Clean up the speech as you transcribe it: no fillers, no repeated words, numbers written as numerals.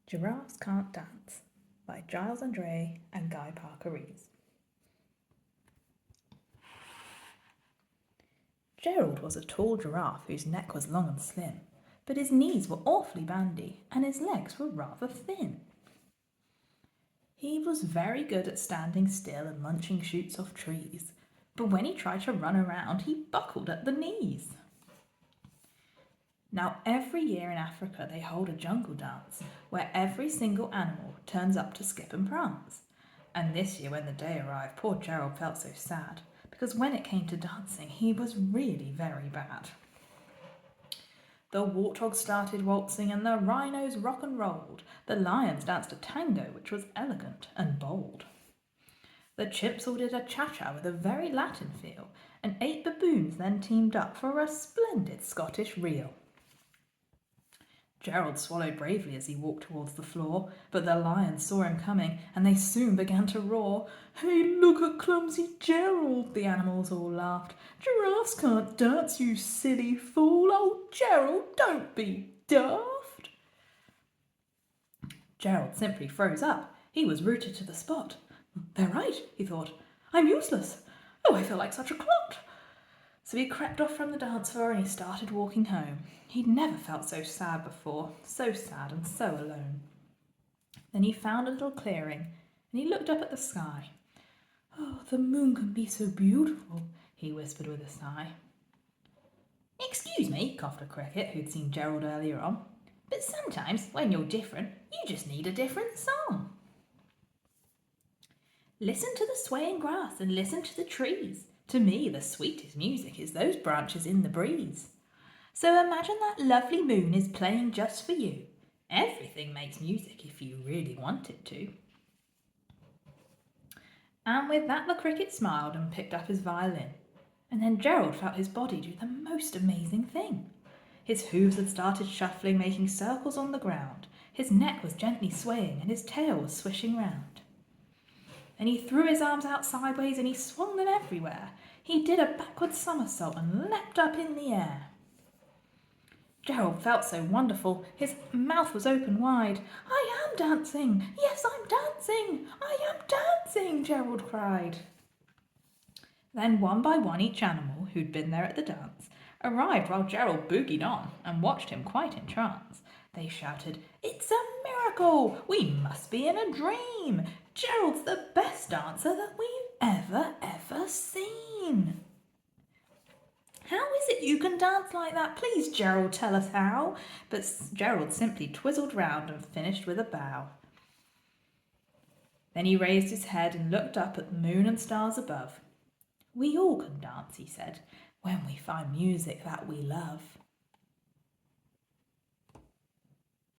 Giraffes Can't Dance by Giles Andreae and Guy Parker Rees. Gerald was a tall giraffe whose neck was long and slim, but his knees were awfully bandy and his legs were rather thin. He was very good at standing still and munching shoots off trees, but when he tried to run around, he buckled at the knees. Now, every year in Africa they hold a jungle dance where every single animal turns up to skip and prance. And this year when the day arrived, poor Gerald felt so sad, because when it came to dancing, he was really very bad. The warthogs started waltzing and the rhinos rock and rolled. The lions danced a tango which was elegant and bold. The chimps all did a cha-cha with a very Latin feel, and 8 baboons then teamed up for a splendid Scottish reel. Gerald swallowed bravely as he walked towards the floor, but the lions saw him coming, and they soon began to roar. "Hey, look at clumsy Gerald!" the animals all laughed. "Giraffes can't dance, you silly fool! Oh, Gerald, don't be daft!" Gerald simply froze up. He was rooted to the spot. "They're right," he thought. "I'm useless. Oh, I feel like such a clot." So he crept off from the dance floor and he started walking home. He'd never felt so sad before, so sad and so alone. Then he found a little clearing and he looked up at the sky. "Oh, the moon can be so beautiful," he whispered with a sigh. "Excuse me," coughed a cricket who'd seen Gerald earlier on, "but sometimes when you're different, you just need a different song. Listen to the swaying grass and listen to the trees. To me, the sweetest music is those branches in the breeze. So imagine that lovely moon is playing just for you. Everything makes music if you really want it to." And with that the cricket smiled and picked up his violin. And then Gerald felt his body do the most amazing thing. His hooves had started shuffling, making circles on the ground. His neck was gently swaying and his tail was swishing round. Then he threw his arms out sideways and he swung them everywhere. He did a backward somersault and leapt up in the air. Gerald felt so wonderful. His mouth was open wide. "I am dancing! Yes, I'm dancing! I am dancing!" Gerald cried. Then one by one each animal who'd been there at the dance arrived while Gerald boogied on and watched him quite in trance. They shouted, "It's a miracle! We must be in a dream! Gerald's the best dancer that we've ever seen!" "How is it you can dance like that? Please, Gerald, tell us how." But Gerald simply twizzled round and finished with a bow. Then he raised his head and looked up at the moon and stars above. "We all can dance," he said, "when we find music that we love."